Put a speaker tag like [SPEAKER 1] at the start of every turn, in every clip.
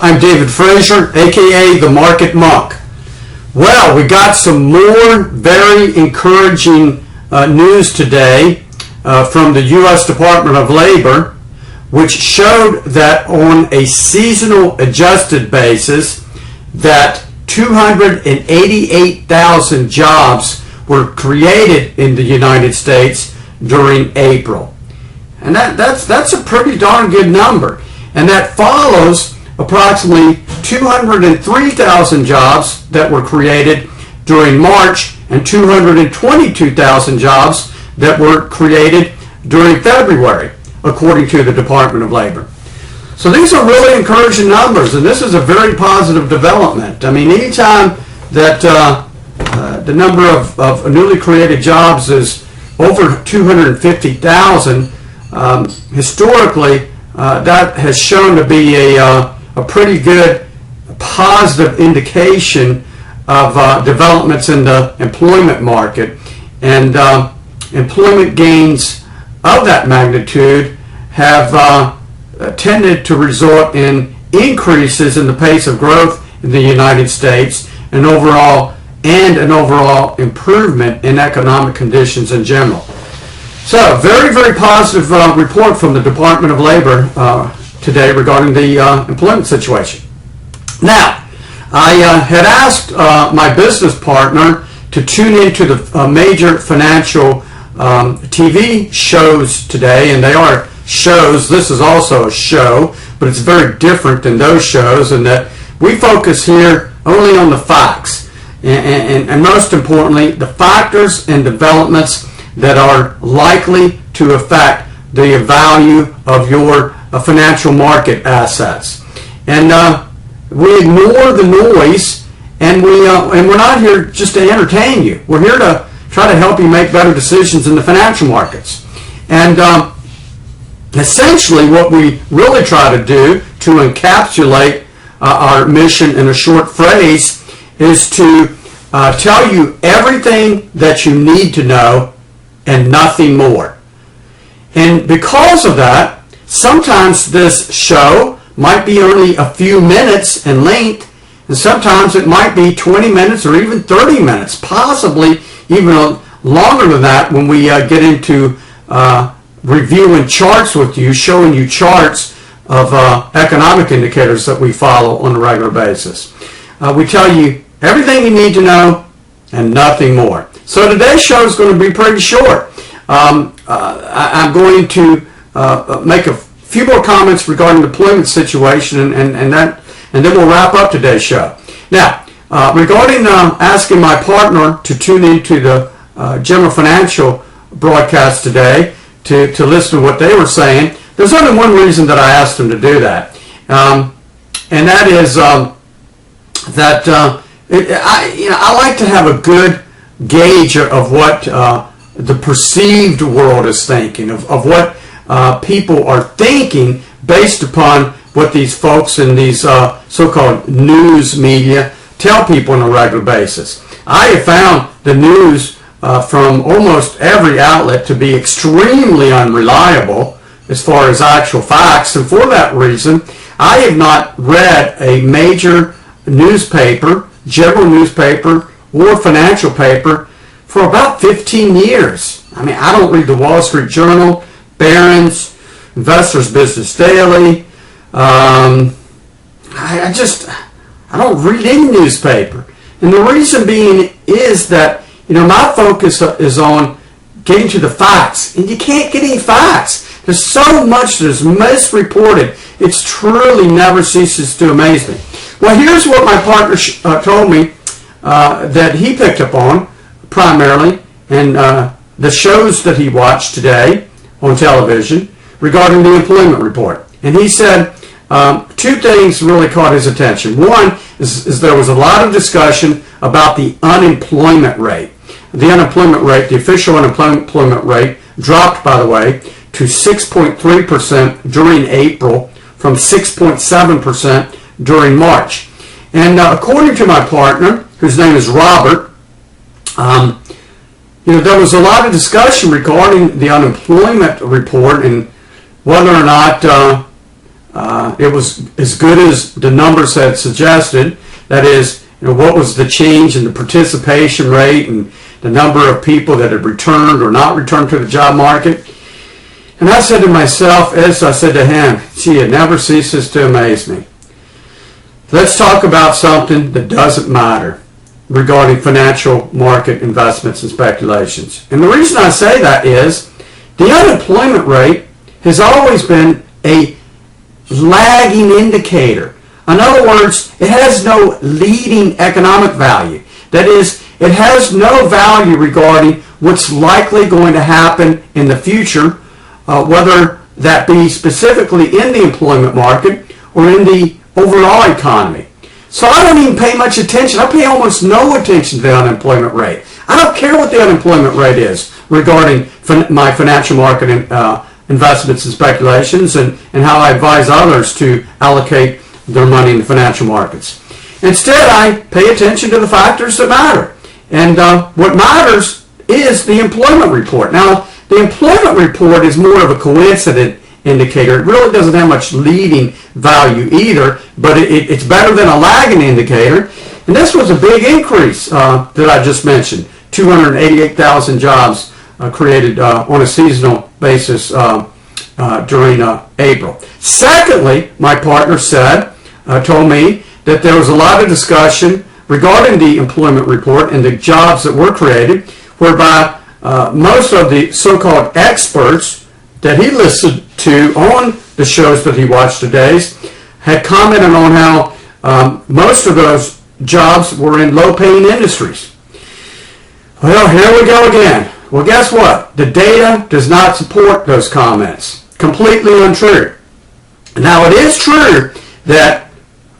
[SPEAKER 1] I'm David Frazier, aka the Market Monk. Well, we got some more very encouraging news today from the U.S. Department of Labor, which showed that on a seasonal adjusted basis that 288,000 jobs were created in the United States during April. And that's a pretty darn good number. And that follows approximately 203,000 jobs that were created during March and 222,000 jobs that were created during February, according to the Department of Labor. So these are really encouraging numbers, and this is a very positive development. I mean, anytime that the number of newly created jobs is over 250,000, historically, that has shown to be a pretty good positive indication of developments in the employment market, and employment gains of that magnitude have tended to result in increases in the pace of growth in the United States and an overall improvement in economic conditions in general. So, very, very positive report from the Department of Labor today regarding the employment situation. Now, I had asked my business partner to tune into the major financial TV shows today, and they are shows. This is also a show, but it's very different than those shows in that we focus here only on the facts, and most importantly, the factors and developments that are likely to affect the value of your financial market assets. And we ignore the noise, and we're not here just to entertain you. We're here to try to help you make better decisions in the financial markets. And essentially what we really try to do to encapsulate our mission in a short phrase is to tell you everything that you need to know and nothing more. And because of that, sometimes this show might be only a few minutes in length, and sometimes it might be 20 minutes or even 30 minutes, possibly even longer than that when we get into reviewing charts with you, showing you charts of economic indicators that we follow on a regular basis. We tell you everything you need to know and nothing more. So today's show is going to be pretty short. I'm going to make a few more comments regarding the employment situation, and then we'll wrap up today's show. Now, regarding asking my partner to tune into the General Financial broadcast today to listen to what they were saying, there's only one reason that I asked them to do that, and that is that I like to have a good gauge of what the perceived world is thinking, of what people are thinking based upon what these folks in these so-called news media tell people on a regular basis. I have found the news from almost every outlet to be extremely unreliable as far as actual facts, and for that reason, I have not read a major newspaper, general newspaper, or financial paper for about 15 years. I mean, I don't read the Wall Street Journal, Barron's, Investors Business Daily. I don't read any newspaper. And the reason being is that, my focus is on getting to the facts. And you can't get any facts. There's so much that is misreported. It's truly never ceases to amaze me. Well, here's what my partner told me that he picked up on primarily in the shows that he watched today on television regarding the employment report. And he said two things really caught his attention. One is there was a lot of discussion about the unemployment rate. The unemployment rate, the official unemployment rate, dropped, by the way, to 6.3% during April from 6.7% during March. And according to my partner, whose name is Robert, there was a lot of discussion regarding the unemployment report and whether or not it was as good as the numbers had suggested. That is, what was the change in the participation rate and the number of people that had returned or not returned to the job market. And I said to myself, as I said to him, gee, it never ceases to amaze me. Let's talk about something that doesn't matter regarding financial market investments and speculations. And the reason I say that is the unemployment rate has always been a lagging indicator. In other words, it has no leading economic value. That is, it has no value regarding what's likely going to happen in the future, whether that be specifically in the employment market or in the overall economy. So I don't even pay much attention. I pay almost no attention to the unemployment rate. I don't care what the unemployment rate is regarding my financial market investments and speculations and how I advise others to allocate their money in the financial markets. Instead, I pay attention to the factors that matter. And what matters is the employment report. Now, the employment report is more of a coincident indicator. It really doesn't have much leading value either, but it's better than a lagging indicator. And this was a big increase that I just mentioned. 288,000 jobs created on a seasonal basis during April. Secondly, my partner told me that there was a lot of discussion regarding the employment report and the jobs that were created, whereby most of the so-called experts that he listened to on the shows that he watched today had commented on how most of those jobs were in low-paying industries. Well, here we go again. Well, guess what? The data does not support those comments. Completely untrue. Now, it is true that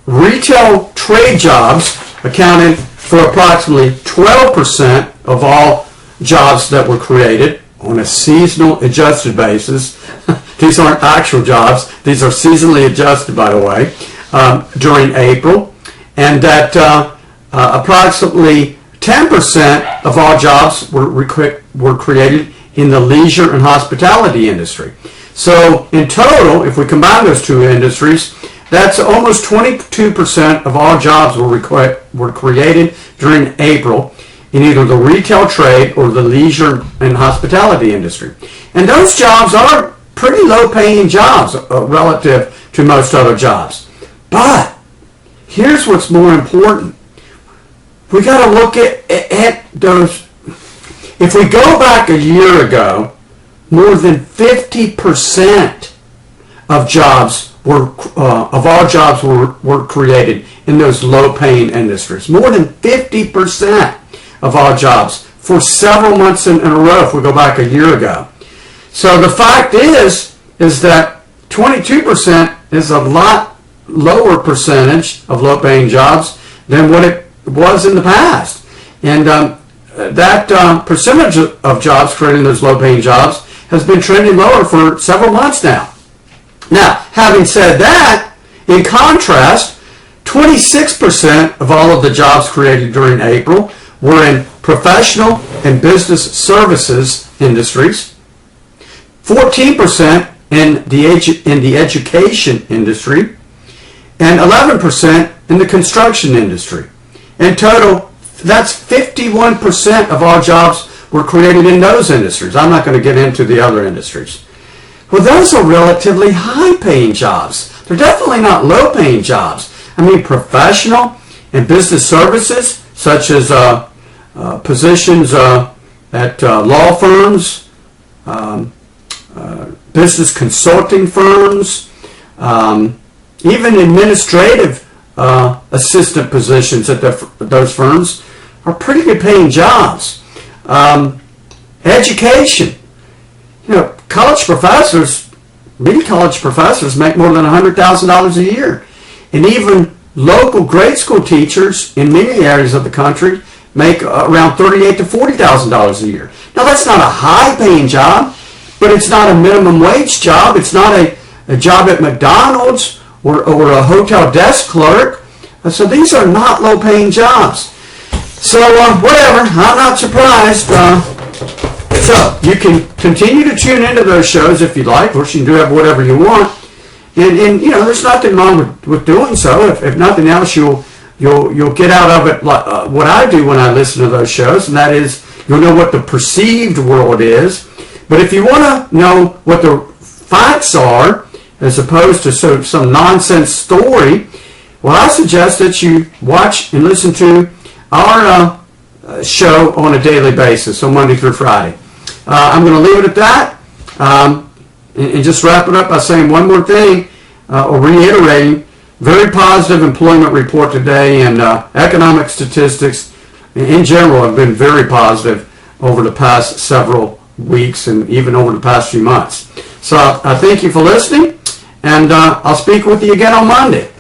[SPEAKER 1] retail trade jobs accounted for approximately 12% of all jobs that were created on a seasonal adjusted basis. These aren't actual jobs. These are seasonally adjusted, by the way, during April. And that approximately 10% of all jobs were created in the leisure and hospitality industry. So in total, if we combine those two industries, that's almost 22% of all jobs were created during April in either the retail trade or the leisure and hospitality industry. And those jobs are pretty low-paying jobs relative to most other jobs. But here's what's more important. We got to look at those. If we go back a year ago, more than 50% of jobs of all jobs were created in those low-paying industries. More than 50% of all jobs for several months in a row if we go back a year ago. So the fact is that 22% is a lot lower percentage of low-paying jobs than what it was in the past. And that percentage of jobs creating those low-paying jobs has been trending lower for several months now. Now, having said that, in contrast, 26% of all of the jobs created during April were in professional and business services industries, 14% in the education industry, and 11% in the construction industry. In total, that's 51% of all jobs were created in those industries. I'm not going to get into the other industries. Well, those are relatively high-paying jobs. They're definitely not low-paying jobs. I mean, professional and business services, such as positions at law firms, business consulting firms, even administrative assistant positions at those firms are pretty good paying jobs. Education. College professors, many college professors make more than $100,000 a year. And even local grade school teachers in many areas of the country make around $38,000 to $40,000 a year. Now, that's not a high-paying job, but it's not a minimum wage job. It's not a job at McDonald's or a hotel desk clerk. So these are not low-paying jobs. So whatever, I'm not surprised. So you can continue to tune into those shows if you'd like. Of course, you can do whatever you want. And you know, there's nothing wrong with doing so. If nothing else, you'll get out of it what I do when I listen to those shows, and that is you'll know what the perceived world is. But if you want to know what the facts are, as opposed to some nonsense story, well, I suggest that you watch and listen to our show on a daily basis, on Monday through Friday. I'm going to leave it at that, and just wrap it up by saying one more thing, or reiterating, very positive employment report today, and economic statistics in general have been very positive over the past several weeks and even over the past few months. So I thank you for listening, and I'll speak with you again on Monday.